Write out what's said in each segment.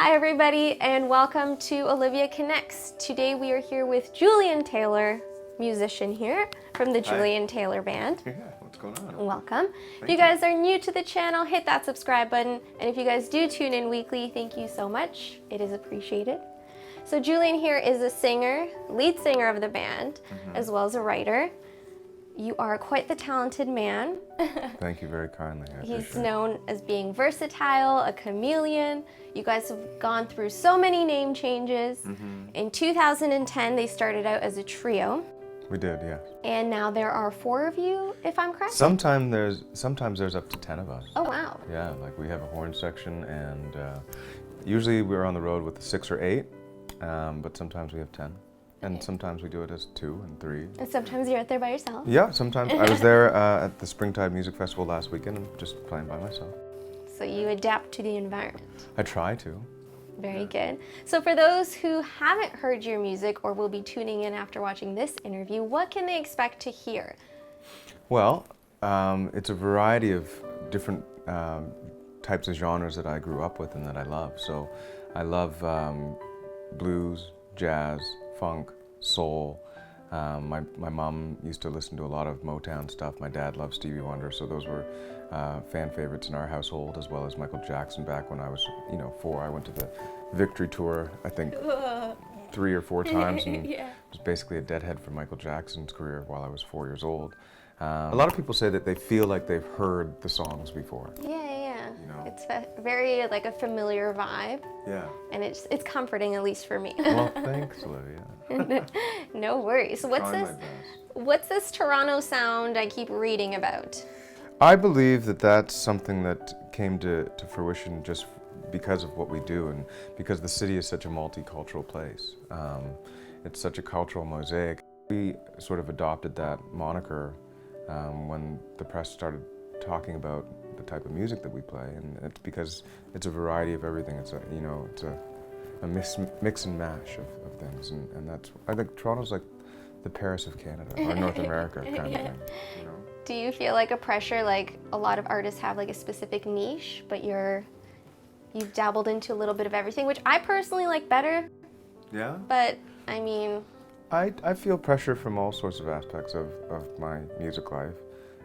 Hi everybody and welcome to Olivia Connects. Today we are here with Julian Taylor, musician here from the Julian Taylor Band. Yeah, what's going on? Welcome. If you guys are new to the channel, hit that subscribe button. And if you guys do tune in weekly, thank you so much. It is appreciated. So Julian here is a singer, lead singer of the band, as well as a writer. You are quite the talented man. Thank you very kindly. He's known as being versatile, a chameleon. You guys have gone through so many name changes. In 2010, they started out as a trio. We did, yes. And now there are 4 of you, if I'm correct? Sometimes there's up to 10 of us. Oh, wow. Yeah, like we have a horn section, and usually we're on the road with 6 or 8, but sometimes we have 10. And sometimes we do it as 2 and 3. And sometimes you're out there by yourself? Yeah, sometimes. I was there at the Springtime Music Festival last weekend and just playing by myself. So you adapt to the environment. I try to. Very good. So for those who haven't heard your music or will be tuning in after watching this interview, what can they expect to hear? Well, it's a variety of different types of genres that I grew up with and that I love. So I love blues, jazz, funk, soul. My mom used to listen to a lot of Motown stuff. My dad loved Stevie Wonder, so those were fan favorites in our household, as well as Michael Jackson. Back when I was, 4, I went to the Victory Tour, I think 3 or 4 times, and was basically a deadhead for Michael Jackson's career while I was 4 years old. A lot of people say that they feel like they've heard the songs before. Yeah. It's very like a familiar vibe. Yeah. And it's comforting, at least for me. Well, thanks, Olivia. No worries. What's this Toronto sound I keep reading about? I believe that that's something that came to fruition just because of what we do and because the city is such a multicultural place. It's such a cultural mosaic. We sort of adopted that moniker when the press started talking about the type of music that we play, and it's because it's a variety of everything. It's a mix and mash of things, and that's, I think Toronto's like the Paris of Canada, or North America kind of thing. Do you feel like a pressure, like a lot of artists have like a specific niche, but you've dabbled into a little bit of everything, which I personally like better. Yeah. But I mean, I feel pressure from all sorts of aspects of my music life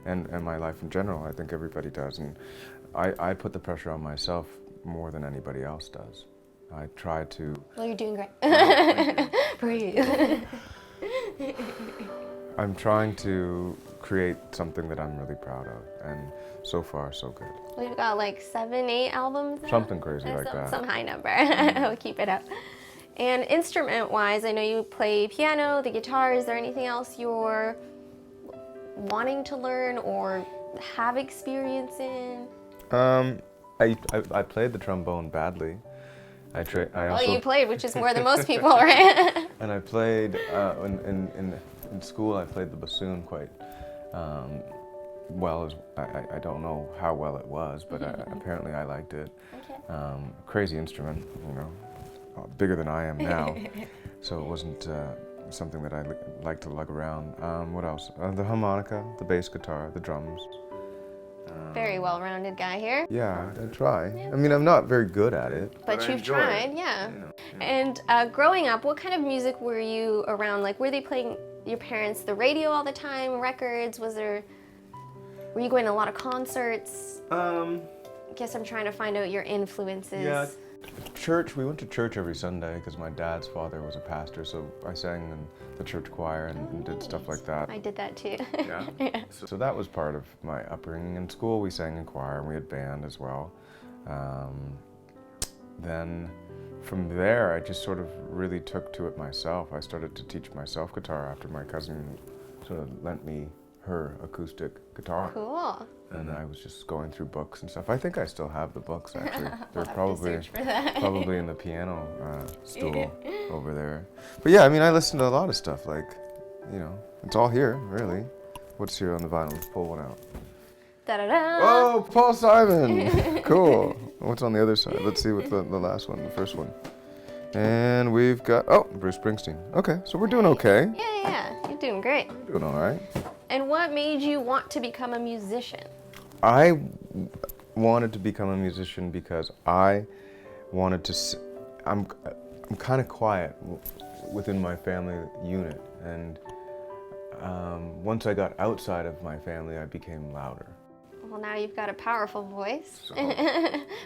and my life in general. I think everybody does, and I put the pressure on myself more than anybody else does. I try to... Well, you're doing great. Breathe. I'm trying to create something that I'm really proud of, and so far, so good. We've got like 7, 8 albums now? Something crazy like that. Some high number. We'll keep it up. And instrument-wise, I know you play piano, the guitar. Is there anything else you're wanting to learn or have experience in? I played the trombone badly. Well, you played, which is more than most people, right? And I played in school. I played the bassoon quite well. I don't know how well it was, but apparently I liked it. Okay. Crazy instrument, bigger than I am now, so it wasn't something that I like to lug around. What else? The harmonica, the bass guitar, the drums. Very well-rounded guy here. Yeah, I try. Yeah. I mean, I'm not very good at it. But you've tried, yeah. And growing up, what kind of music were you around? Like, were they playing your parents the radio all the time, records? Were you going to a lot of concerts? I guess I'm trying to find out your influences. Yeah. Church, we went to church every Sunday because my dad's father was a pastor, so I sang in the church choir and did stuff like that. I did that too. Yeah? Yeah. So that was part of my upbringing. In school we sang in choir and we had band as well. Then from there I just sort of really took to it myself. I started to teach myself guitar after my cousin sort of lent me her acoustic guitar. Cool. And I was just going through books and stuff. I think I still have the books, actually. They're probably in the piano stool over there. But yeah, I mean, I listen to a lot of stuff. Like, it's all here, really. What's here on the vinyl? Let's pull one out. Da-da-da. Oh, Paul Simon! Cool. What's on the other side? Let's see what the last one, the first one. And we've got, Bruce Springsteen. Okay, so we're doing okay. Yeah. You're doing great. We're doing all right. And what made you want to become a musician? I wanted to become a musician because I wanted to I'm kind of quiet within my family unit, and once I got outside of my family, I became louder. Well, now you've got a powerful voice. So,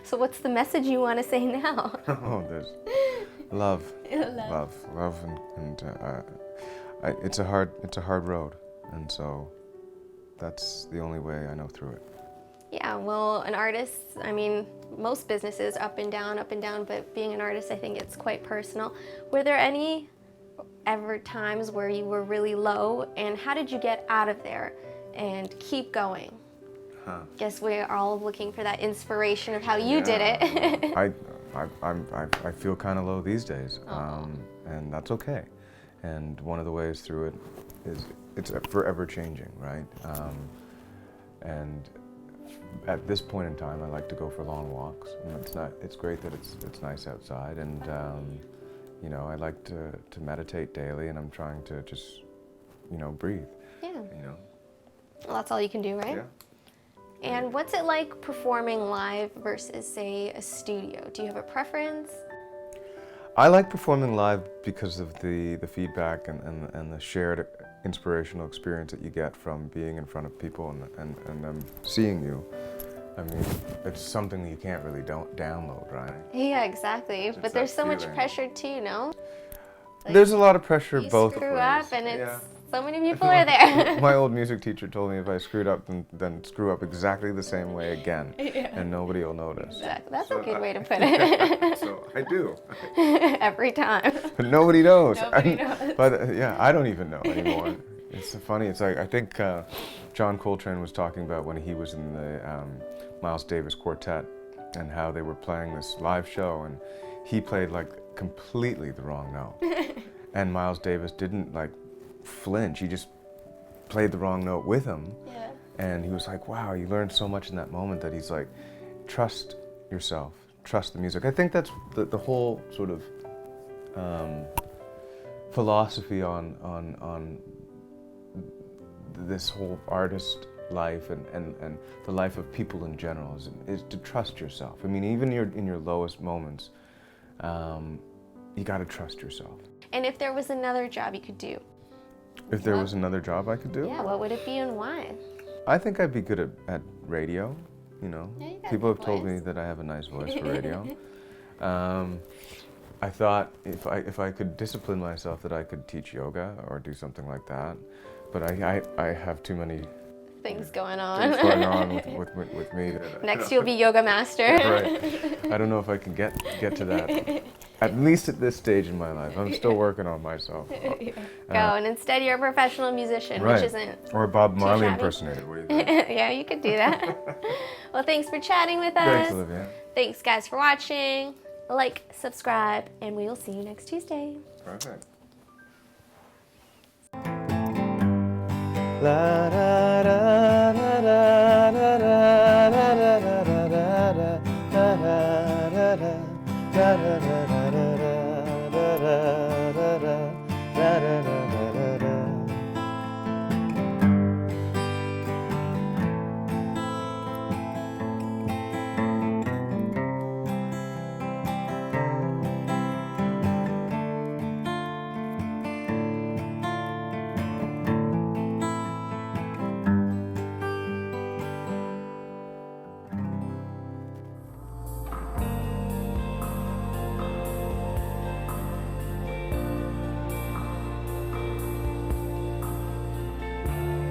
So what's the message you want to say now? oh, there's love, love, and it's a hard road, and so that's the only way I know through it. Yeah, well, an artist, I mean, most businesses up and down, but being an artist, I think it's quite personal. Were there any ever times where you were really low, and how did you get out of there and keep going? Guess we're all looking for that inspiration of how you did it. I feel kind of low these days, and that's okay. And one of the ways through it is it's forever changing, right? And at this point in time, I like to go for long walks. And it's great that it's nice outside, and you know, I like to meditate daily, and I'm trying to just, you know, breathe. Yeah. You know. Well, that's all you can do, right? Yeah. And what's it like performing live versus, say, a studio? Do you have a preference? I like performing live because of the feedback and the shared inspirational experience that you get from being in front of people and them seeing you. I mean, it's something that you can't really download, right? Yeah, exactly. But there's so much pressure too, no? Like, there's a lot of pressure both ways. You screw up and it's so many people are there. My old music teacher told me if I screwed up, then screw up exactly the same way again, and nobody will notice. Exactly. That's a good way to put it. So I do. Every time. But nobody knows. Nobody knows. But yeah, I don't even know anymore. It's so funny. It's like, I think John Coltrane was talking about when he was in the Miles Davis Quartet, and how they were playing this live show, and he played like completely the wrong note. And Miles Davis didn't like flinch, he just played the wrong note with him. Yeah. And he was like, wow, you learned so much in that moment, that he's like, trust yourself, trust the music. I think that's the whole sort of philosophy on this whole artist life and the life of people in general is to trust yourself. I mean, even in your lowest moments, you got to trust yourself. And if there was another job you could do? If there was another job I could do? Yeah, what would it be and why? I think I'd be good at radio, you know. Yeah, you got People a have good told voice. me that I have a nice voice for radio. I thought if I could discipline myself that I could teach yoga or do something like that, but I have too many things going on. Things going on with me. Next you'll be yoga master. Right. I don't know if I can get to that. At least at this stage in my life. I'm still working on myself. Go, and instead you're a professional musician, right. which isn't or a Bob Marley shabby. impersonator. What do you think? Yeah, you could do that. Well, thanks for chatting with us. Thanks, Olivia. Thanks, guys, for watching. Like, subscribe, and we will see you next Tuesday. Perfect. La, da,